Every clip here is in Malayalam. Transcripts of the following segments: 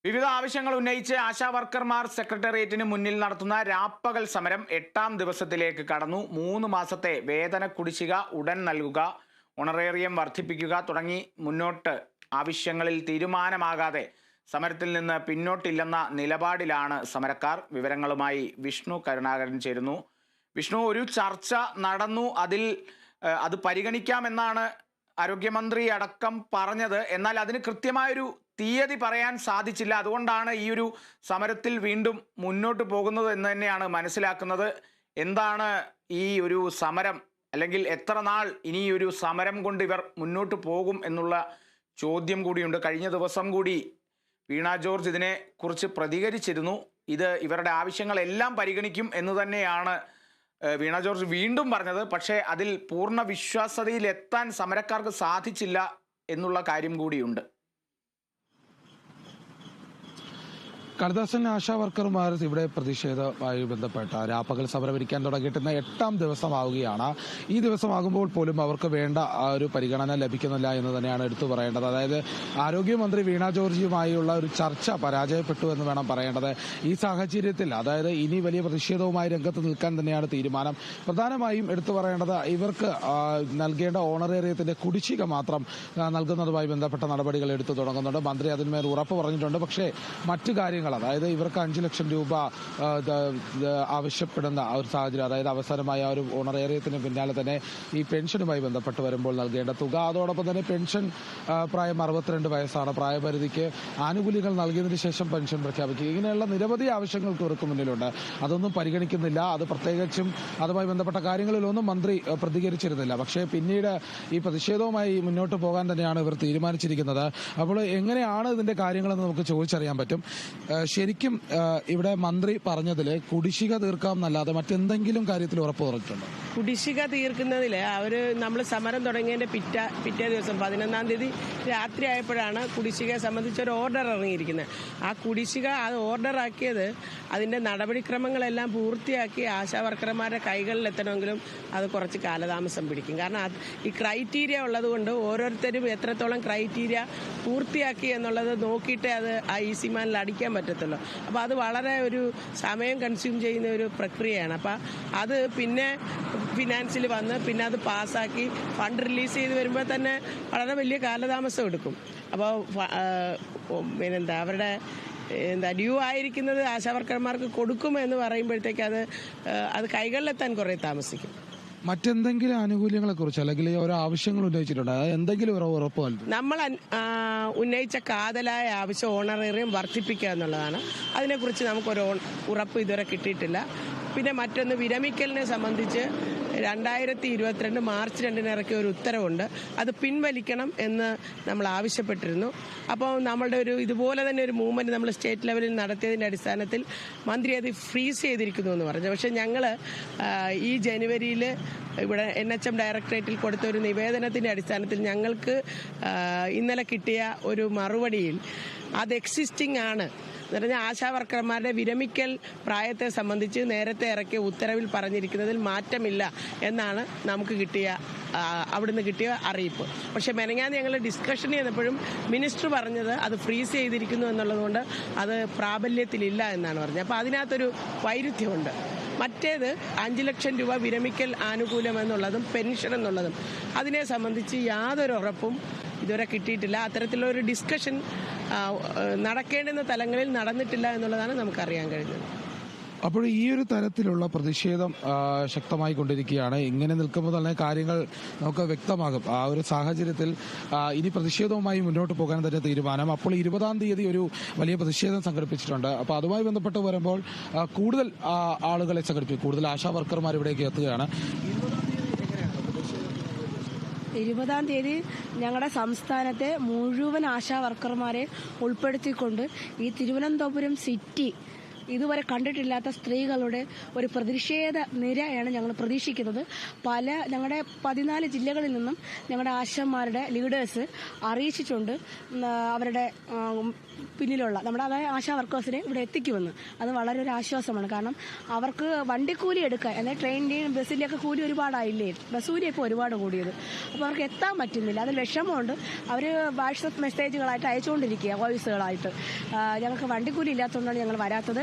വിവിധ ആവശ്യങ്ങൾ ഉന്നയിച്ച് ആശാവർക്കർമാർ സെക്രട്ടേറിയറ്റിന് മുന്നിൽ നടത്തുന്ന രാപ്പകൽ സമരം 8ാം ദിവസത്തിലേക്ക് കടന്നു. 3 മാസത്തെ വേതന കുടിശ്ശിക ഉടൻ നൽകുക, ഓണറേറിയം വർദ്ധിപ്പിക്കുക തുടങ്ങി മുന്നോട്ട് ആവശ്യങ്ങളിൽ തീരുമാനമാകാതെ സമരത്തിൽ നിന്ന് പിന്നോട്ടില്ലെന്ന നിലപാടിലാണ് സമരക്കാർ. വിവരങ്ങളുമായി വിഷ്ണു കരുണാകരൻ ചേരുന്നു. വിഷ്ണു, ഒരു ചർച്ച നടന്നു, അത് പരിഗണിക്കാമെന്നാണ് ആരോഗ്യമന്ത്രി അടക്കം പറഞ്ഞത്. എന്നാൽ അതിന് കൃത്യമായൊരു തീയതി പറയാൻ സാധിച്ചില്ല. അതുകൊണ്ടാണ് ഈ ഒരു സമരത്തിൽ വീണ്ടും മുന്നോട്ട് പോകുന്നത് എന്ന് തന്നെയാണ് മനസ്സിലാക്കുന്നത്. എന്താണ് ഈ ഒരു സമരം, അല്ലെങ്കിൽ എത്ര നാൾ ഇനി ഒരു സമരം കൊണ്ട് ഇവർ മുന്നോട്ട് പോകും എന്നുള്ള ചോദ്യം കൂടിയുണ്ട്. കഴിഞ്ഞ ദിവസം കൂടി വീണ ജോർജ് ഇതിനെ കുറിച്ച് പ്രതികരിച്ചിരുന്നു. ഇവരുടെ ആവശ്യങ്ങളെല്ലാം പരിഗണിക്കും എന്ന് തന്നെയാണ് വീണ ജോർജ് വീണ്ടും പറഞ്ഞത്. പക്ഷേ അതിൽ പൂർണ്ണ വിശ്വാസ്യതയിലെത്താൻ സമരക്കാർക്ക് സാധിച്ചില്ല എന്നുള്ള കാര്യം കൂടിയുണ്ട്. കടദാസൻ ആശാ വർക്കർമാർ ഇവിടെ പ്രതിഷേധവുമായി ബന്ധപ്പെട്ട രാപ്പകൽ സമരമിരിക്കാൻ തുടങ്ങിയിട്ടുന്ന 8ാം ദിവസമാവുകയാണ്. ഈ ദിവസമാകുമ്പോൾ പോലും അവർക്ക് വേണ്ട ഒരു പരിഗണന ലഭിക്കുന്നില്ല എന്ന് തന്നെയാണ് എടുത്തു പറയേണ്ടത്. അതായത് ആരോഗ്യമന്ത്രി വീണ ജോർജിയുമായുള്ള ഒരു ചർച്ച പരാജയപ്പെട്ടു എന്ന് വേണം പറയേണ്ടത്. ഈ സാഹചര്യത്തിൽ അതായത് ഇനി വലിയ പ്രതിഷേധവുമായി രംഗത്ത് നിൽക്കാൻ തന്നെയാണ് തീരുമാനം. പ്രധാനമായും എടുത്തു പറയേണ്ടത് ഇവർക്ക് നൽകേണ്ട ഓണറേറിയത്തിന്റെ കുടിശ്ശിക മാത്രം നൽകുന്നതുമായി ബന്ധപ്പെട്ട നടപടികൾ എടുത്തു തുടങ്ങുന്നുണ്ട്. മന്ത്രി അതിന്മേൽ ഉറപ്പ് പറഞ്ഞിട്ടുണ്ട്. പക്ഷേ മറ്റു കാര്യങ്ങൾ, അതായത് ഇവർക്ക് 5 ലക്ഷം രൂപ ആവശ്യപ്പെടുന്ന ഒരു സാഹചര്യം, അതായത് അവസാനമായ ഒരു ഓണറേറിയത്തിന് പിന്നാലെ തന്നെ ഈ പെൻഷനുമായി ബന്ധപ്പെട്ട് വരുമ്പോൾ നൽകേണ്ട തുക, അതോടൊപ്പം തന്നെ പെൻഷൻ പ്രായം 62 വയസ്സാണ്, പ്രായപരിധിക്ക് ആനുകൂല്യങ്ങൾ നൽകിയതിനു ശേഷം പെൻഷൻ പ്രഖ്യാപിക്കുക, ഇങ്ങനെയുള്ള നിരവധി ആവശ്യങ്ങൾക്ക് ഇവർക്ക് മുന്നിലുണ്ട്. അതൊന്നും പരിഗണിക്കുന്നില്ല. അത് പ്രത്യേകിച്ചും അതുമായി ബന്ധപ്പെട്ട കാര്യങ്ങളിലൊന്നും മന്ത്രി പ്രതികരിച്ചിരുന്നില്ല. പക്ഷേ പിന്നീട് ഈ പ്രതിഷേധവുമായി മുന്നോട്ട് പോകാൻ തന്നെയാണ് ഇവർ തീരുമാനിച്ചിരിക്കുന്നത്. അപ്പോൾ എങ്ങനെയാണ് ഇതിന്റെ കാര്യങ്ങളെന്ന് നമുക്ക് ചോദിച്ചറിയാൻ പറ്റും. ശരിക്കും ഇവിടെ മന്ത്രി പറഞ്ഞതിൽ കുടിശ്ശിക തീർക്കാം എന്നല്ലാതെ മറ്റെന്തെങ്കിലും കാര്യത്തിൽ ഉറപ്പ് പറഞ്ഞിട്ടുണ്ടോ? കുടിശ്ശിക തീർക്കുന്നതിൽ നമ്മൾ സമരം തുടങ്ങിയതിന്റെ പിറ്റേ ദിവസം 11ാം തീയതി രാത്രി ആയപ്പോഴാണ് കുടിശ്ശികയെ സംബന്ധിച്ച് ഒരു ഓർഡർ ഇറങ്ങിയിരിക്കുന്നത്. ആ കുടിശ്ശിക ഓർഡർ ആക്കിയത് അതിന്റെ നടപടിക്രമങ്ങളെല്ലാം പൂർത്തിയാക്കി ആശാ വർക്കർമാരുടെ കൈകളിൽ എത്തണമെങ്കിലും അത് കുറച്ച് കാലതാമസം പിടിക്കും. കാരണം ഈ ക്രൈറ്റീരിയ ഉള്ളത് കൊണ്ട് ഓരോരുത്തരും എത്രത്തോളം ക്രൈറ്റീരിയ പൂർത്തിയാക്കി എന്നുള്ളത് നോക്കിയിട്ടേ അത് ആ ഈസി മാനിൽ അടിക്കാൻ പറ്റത്തുള്ളൂ. അപ്പോൾ അത് വളരെ ഒരു സമയം കൺസ്യൂം ചെയ്യുന്ന ഒരു പ്രക്രിയയാണ്. അപ്പം അത് പിന്നെ ഫിനാൻസിൽ വന്ന് പിന്നെ അത് പാസ്സാക്കി ഫണ്ട് റിലീസ് ചെയ്ത് വരുമ്പോൾ തന്നെ വളരെ വലിയ കാലതാമസം എടുക്കും. അപ്പോൾ അവരുടെ ഡ്യൂ ആയിരിക്കുന്നത് ആശാവർക്കർമാർക്ക് കൊടുക്കുമെന്ന് പറയുമ്പോഴത്തേക്ക് അത് കൈകളിലെത്താൻ കുറേ താമസിക്കും. മറ്റെന്തെങ്കിലും ആനുകൂല്യങ്ങളെ കുറിച്ച് അല്ലെങ്കിൽ ഓരോ ആവശ്യങ്ങൾ ഉന്നയിച്ചിട്ടുണ്ട്, എന്തെങ്കിലും ഒരു ഉറപ്പ് നൽകും? നമ്മൾ ഉന്നയിച്ച കാതലായ ആവശ്യം ഓണറേറിയം വർദ്ധിപ്പിക്കുക എന്നുള്ളതാണ്. അതിനെക്കുറിച്ച് നമുക്കൊരു ഉറപ്പ് ഇതുവരെ കിട്ടിയിട്ടില്ല. പിന്നെ മറ്റൊന്ന്, വിരമിക്കലിനെ സംബന്ധിച്ച് 2022 മാർച്ച് 2 ഇറക്കിയ ഒരു ഉത്തരവുണ്ട്. അത് പിൻവലിക്കണം എന്ന് നമ്മൾ ആവശ്യപ്പെട്ടിരുന്നു. അപ്പോൾ നമ്മളുടെ ഇതുപോലെ തന്നെ ഒരു മൂവ്മെന്റ് നമ്മൾ സ്റ്റേറ്റ് ലെവലിൽ നടത്തിയതിന്റെ അടിസ്ഥാനത്തിൽ മന്ത്രി അത് ഫ്രീസ് ചെയ്തിരിക്കുന്നു എന്ന് പറഞ്ഞു. പക്ഷെ ഞങ്ങൾ ഈ ജനുവരിയിൽ ഇവിടെ NHM ഡയറക്ടറേറ്റിൽ കൊടുത്ത ഒരു നിവേദനത്തിന്റെ അടിസ്ഥാനത്തിൽ ഞങ്ങൾക്ക് ഇന്നലെ കിട്ടിയ ഒരു മറുപടിയിൽ അത് എക്സിസ്റ്റിംഗ് ആണ് എന്ന് പറഞ്ഞാൽ ആശാ വർക്കർമാരുടെ വിരമിക്കൽ പ്രായത്തെ സംബന്ധിച്ച് നേരത്തെ ഇറക്കിയ ഉത്തരവിൽ പറഞ്ഞിരിക്കുന്നതിൽ മാറ്റമില്ല എന്നാണ് നമുക്ക് അവിടുന്ന് കിട്ടിയ അറിയിപ്പ്. പക്ഷെ മെനങ്ങാന്ന് ഞങ്ങൾ ഡിസ്കഷൻ ചെയ്തപ്പോഴും മിനിസ്റ്റർ പറഞ്ഞത് അത് ഫ്രീസ് ചെയ്തിരിക്കുന്നു എന്നുള്ളതുകൊണ്ട് അത് പ്രാബല്യത്തിലില്ല എന്നാണ് പറഞ്ഞത്. അപ്പോൾ അതിനകത്തൊരു വൈരുദ്ധ്യമുണ്ട്. മറ്റേത് 5 ലക്ഷം രൂപ വിരമിക്കൽ ആനുകൂല്യം എന്നുള്ളതും പെൻഷൻ എന്നുള്ളതും അതിനെ സംബന്ധിച്ച് യാതൊരു ഉറപ്പും ഇതുവരെ കിട്ടിയിട്ടില്ല. അത്തരത്തിലുള്ള ഒരു ഡിസ്കഷൻ നടക്കേണ്ടുന്ന തലങ്ങളിൽ നടന്നിട്ടില്ല എന്നുള്ളതാണ് നമുക്കറിയാൻ കഴിഞ്ഞത്. അപ്പോൾ ഈ ഒരു തരത്തിലുള്ള പ്രതിഷേധം ശക്തമായി കൊണ്ടിരിക്കുകയാണ്. ഇങ്ങനെ നിൽക്കുമ്പോൾ തന്നെ കാര്യങ്ങൾ നമുക്ക് വ്യക്തമാകും. ആ ഒരു സാഹചര്യത്തിൽ ഇനി പ്രതിഷേധവുമായി മുന്നോട്ട് പോകാൻ തന്നെ തീരുമാനം. അപ്പോൾ 20ാം തീയതി ഒരു വലിയ പ്രതിഷേധം സംഘടിപ്പിച്ചിട്ടുണ്ട്. അപ്പോൾ അതുമായി ബന്ധപ്പെട്ട് വരുമ്പോൾ കൂടുതൽ ആളുകളെ സംഘടിപ്പിക്കും, കൂടുതൽ ആശാ വർക്കർമാർ ഇവിടേക്ക് എത്തുകയാണ്. 20ാം തീയതി ഞങ്ങളുടെ സംസ്ഥാനത്തെ മുഴുവൻ ആശാ വർക്കർമാരെ ഉൾപ്പെടുത്തിക്കൊണ്ട് ഈ തിരുവനന്തപുരം സിറ്റി ഇതുവരെ കണ്ടിട്ടില്ലാത്ത സ്ത്രീകളുടെ ഒരു പ്രതിഷേധ നിരയാണ് ഞങ്ങൾ പ്രതീക്ഷിക്കുന്നത്. ഞങ്ങളുടെ 14 ജില്ലകളിൽ നിന്നും ഞങ്ങളുടെ ആശാമാരുടെ ലീഡേഴ്സ് അറിയിച്ചിട്ടുണ്ട് അവരുടെ പിന്നിലുള്ള നമ്മുടെ അതായത് ആശാ വർക്കേഴ്സിനെ ഇവിടെ എത്തിക്കുമെന്ന്. അത് വളരെ ഒരു ആശ്വാസമാണ്. കാരണം അവർക്ക് വണ്ടിക്കൂലി എടുക്കാൻ, അതായത് ട്രെയിനിൻ്റെയും ബസ്സിൻ്റെയൊക്കെ കൂലി ഒരുപാടായില്ലേ, ബസ് കൂലി ഇപ്പോൾ ഒരുപാട് കൂടിയത്. അപ്പോൾ അവർക്ക് എത്താൻ പറ്റുന്നില്ല, അതിൽ വിഷമമുണ്ട്. അവർ വാട്സപ്പ് മെസ്സേജുകളായിട്ട് അയച്ചുകൊണ്ടിരിക്കുക, വോയിസുകളായിട്ട്. ഞങ്ങൾക്ക് വണ്ടിക്കൂലി ഇല്ലാത്തതുകൊണ്ടാണ് ഞങ്ങൾ വരാത്തത്.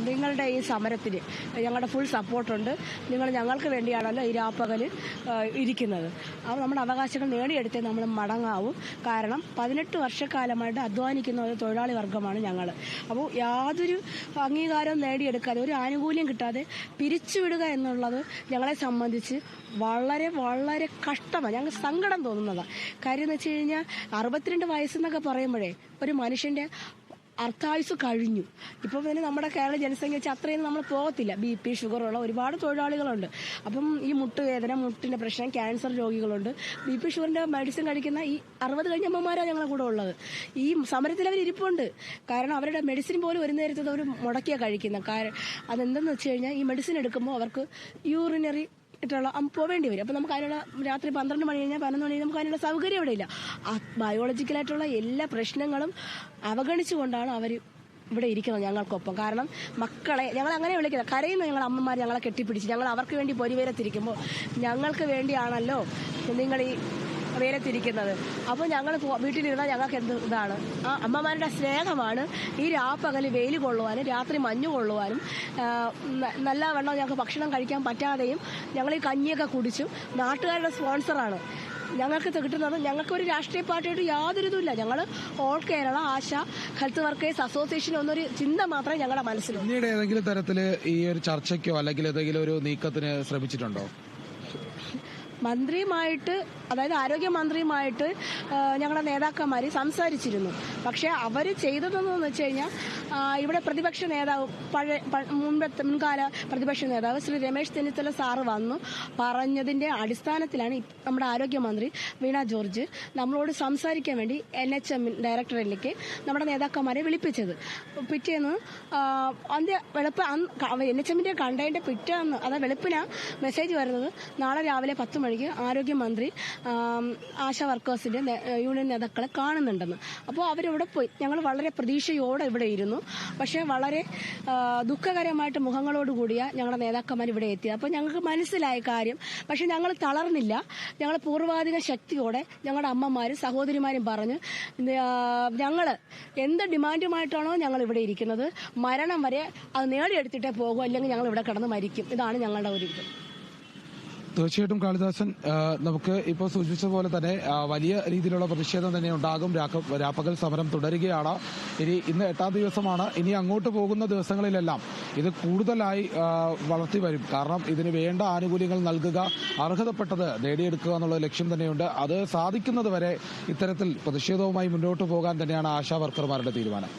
നിങ്ങളുടെ ഈ സമരത്തിന് ഞങ്ങളുടെ ഫുൾ സപ്പോർട്ടുണ്ട്. നിങ്ങൾ ഞങ്ങൾക്ക് വേണ്ടിയാണല്ലോ ഈ രാപ്പകൽ ഇരിക്കുന്നത്. അപ്പോൾ നമ്മുടെ അവകാശങ്ങൾ നേടിയെടുത്തേ നമ്മൾ മടങ്ങാവും. കാരണം 18 വർഷക്കാലമായിട്ട് അധ്വാനിക്കുന്ന ഒരു തൊഴിലാളി വർഗമാണ് ഞങ്ങൾ. അപ്പോൾ യാതൊരു അംഗീകാരവും നേടിയെടുക്കാതെ, ഒരു ആനുകൂല്യം കിട്ടാതെ പിരിച്ചുവിടുക എന്നുള്ളത് ഞങ്ങളെ സംബന്ധിച്ച് വളരെ വളരെ കഷ്ടമാണ്. ഞങ്ങൾക്ക് സങ്കടം തോന്നുന്നതാണ്. കാര്യം എന്ന് വെച്ച് കഴിഞ്ഞാൽ 62 വയസ്സെന്നൊക്കെ പറയുമ്പോഴേ ഒരു മനുഷ്യൻ്റെ അർത്ഥായുസ് കഴിഞ്ഞു. ഇപ്പോൾ പിന്നെ നമ്മുടെ കേരള ജനസംഖ്യ വെച്ച് അത്രയും നമ്മൾ പോകത്തില്ല. BP, ഷുഗറുള്ള ഒരുപാട് തൊഴിലാളികളുണ്ട്. അപ്പം ഈ മുട്ടുവേദന, മുട്ടിൻ്റെ പ്രശ്നം, ക്യാൻസർ രോഗികളുണ്ട്. BP, ഷുഗറിൻ്റെ മെഡിസിൻ കഴിക്കുന്ന ഈ 60 കഴിഞ്ഞ അമ്മമാരാണ് ഞങ്ങളുടെ കൂടെ ഉള്ളത്. ഈ സമരത്തിൽ അവർ ഇരിപ്പുണ്ട്. കാരണം അവരുടെ മെഡിസിൻ പോലും ഒരു നേരത്തെ അവർ മുടക്കിയാണ് കഴിക്കുന്നത്. അതെന്തെന്ന് വെച്ച് കഴിഞ്ഞാൽ ഈ മെഡിസിൻ എടുക്കുമ്പോൾ അവർക്ക് യൂറിനറി പോവേണ്ടി വരും. അപ്പം നമുക്ക് അതിനുള്ള രാത്രി 12 മണി കഴിഞ്ഞാൽ 11 മണി നമുക്ക് അതിനുള്ള സൗകര്യം ഇവിടെ ഇല്ല. ബയോളജിക്കലായിട്ടുള്ള എല്ലാ പ്രശ്നങ്ങളും അവഗണിച്ചുകൊണ്ടാണ് അവർ ഇവിടെ ഇരിക്കുന്നത് ഞങ്ങൾക്കൊപ്പം. കാരണം മക്കളെ ഞങ്ങൾ അങ്ങനെ വിളിക്കുന്നത്, കരയുന്ന ഞങ്ങൾ അമ്മമാർ ഞങ്ങളെ കെട്ടിപ്പിടിച്ച് ഞങ്ങൾ അവർക്ക് വേണ്ടി പൊരിവേരത്തിരിക്കുമ്പോൾ ഞങ്ങൾക്ക് വേണ്ടിയാണല്ലോ നിങ്ങൾ ഈ വേലത്തിരിക്കുന്നത്. അപ്പോൾ ഞങ്ങൾ വീട്ടിലിരുന്നാൽ ഞങ്ങൾക്ക് എന്ത് ഇതാണ്, ആ അമ്മമാരുടെ സ്നേഹമാണ്. ഈ രാപ്പകൽ വെയിൽ കൊള്ളുവാനും രാത്രി മഞ്ഞ് കൊള്ളുവാനും നല്ല വെള്ളം ഞങ്ങൾക്ക് ഭക്ഷണം കഴിക്കാൻ പറ്റാതെയും ഞങ്ങൾ ഈ കഞ്ഞിയൊക്കെ കുടിച്ചും നാട്ടുകാരുടെ സ്പോൺസറാണ് ഞങ്ങൾക്ക് കിട്ടുന്നത്. ഞങ്ങൾക്ക് ഒരു രാഷ്ട്രീയ പാർട്ടിയായിട്ട് യാതൊരു ഇതുമില്ല. ഞങ്ങൾ ഓൾ കേരള ആശ ഹെൽത്ത് വർക്കേഴ്സ് അസോസിയേഷൻ എന്നൊരു ചിന്ത മാത്രമേ ഞങ്ങളുടെ മനസ്സിലുള്ളൂ. പിന്നീട് ഏതെങ്കിലും തരത്തിൽ ഈ ഒരു ചർച്ചയ്ക്കോ അല്ലെങ്കിൽ ഏതെങ്കിലും ഒരു നീക്കത്തിന് ശ്രമിച്ചിട്ടുണ്ടോ? മന്ത്രിയുമായിട്ട്, അതായത് ആരോഗ്യമന്ത്രിയുമായിട്ട് ഞങ്ങളുടെ നേതാക്കന്മാർ സംസാരിച്ചിരുന്നു. പക്ഷേ അവർ ചെയ്തതെന്ന് വെച്ച് കഴിഞ്ഞാൽ ഇവിടെ പ്രതിപക്ഷ നേതാവ് മുൻകാല പ്രതിപക്ഷ നേതാവ് ശ്രീ രമേശ് ചെന്നിത്തല സാറ് വന്നു പറഞ്ഞതിൻ്റെ അടിസ്ഥാനത്തിലാണ് നമ്മുടെ ആരോഗ്യമന്ത്രി വീണ ജോർജ് നമ്മളോട് സംസാരിക്കാൻ വേണ്ടി NHM ഡയറക്ടറിലേക്ക് നമ്മുടെ നേതാക്കന്മാരെ വിളിപ്പിച്ചത്. പിറ്റേന്ന് വെളുപ്പ് NHM കണ്ടതിൻ്റെ പിറ്റേന്ന്, അതായത് വെളുപ്പിനാ മെസ്സേജ് വരുന്നത് നാളെ രാവിലെ 10 മണിക്ക് ആരോഗ്യമന്ത്രി ആശാ വർക്കേഴ്സിൻ്റെ യൂണിയൻ നേതാക്കളെ കാണുന്നുണ്ടെന്ന്. അപ്പോൾ അവരിവിടെ പോയി. ഞങ്ങൾ വളരെ പ്രതീക്ഷയോടെ ഇവിടെ ഇരുന്നു. പക്ഷേ വളരെ ദുഃഖകരമായിട്ട് മുഖങ്ങളോടുകൂടിയ ഞങ്ങളുടെ നേതാക്കന്മാർ ഇവിടെ എത്തിയത്. അപ്പോൾ ഞങ്ങൾക്ക് മനസ്സിലായ കാര്യം. പക്ഷെ ഞങ്ങൾ തളർന്നില്ല. ഞങ്ങൾ പൂർവാധിക ശക്തിയോടെ ഞങ്ങളുടെ അമ്മമാരും സഹോദരിമാരും പറഞ്ഞ് ഞങ്ങൾ എന്ത് ഡിമാൻഡുമായിട്ടാണോ ഞങ്ങൾ ഇവിടെ ഇരിക്കുന്നത്, മരണം വരെ അത് നേടിയെടുത്തിട്ടേ പോകും, അല്ലെങ്കിൽ ഞങ്ങൾ ഇവിടെ കിടന്ന് മരിക്കും. ഇതാണ് ഞങ്ങളുടെ ഒരു ഇത്. തീർച്ചയായിട്ടും കാളിദാസൻ, നമുക്ക് ഇപ്പോൾ സൂചിപ്പിച്ച പോലെ തന്നെ വലിയ രീതിയിലുള്ള പ്രതിഷേധം തന്നെ ഉണ്ടാകും. രാപ്പകൽ സമരം തുടരുകയാണ്. ഇന്ന് 8ാം ദിവസമാണ്. ഇനി അങ്ങോട്ട് പോകുന്ന ദിവസങ്ങളിലെല്ലാം ഇത് കൂടുതലായി വളർത്തി വരും. കാരണം ഇതിന് വേണ്ട ആനുകൂല്യങ്ങൾ നൽകുക, അർഹതപ്പെട്ടത് നേടിയെടുക്കുക എന്നുള്ള ലക്ഷ്യം തന്നെയുണ്ട്. അത് സാധിക്കുന്നത് വരെ ഇത്തരത്തിൽ പ്രതിഷേധവുമായി മുന്നോട്ട് പോകാൻ തന്നെയാണ് ആശാ വർക്കർമാരുടെ തീരുമാനം.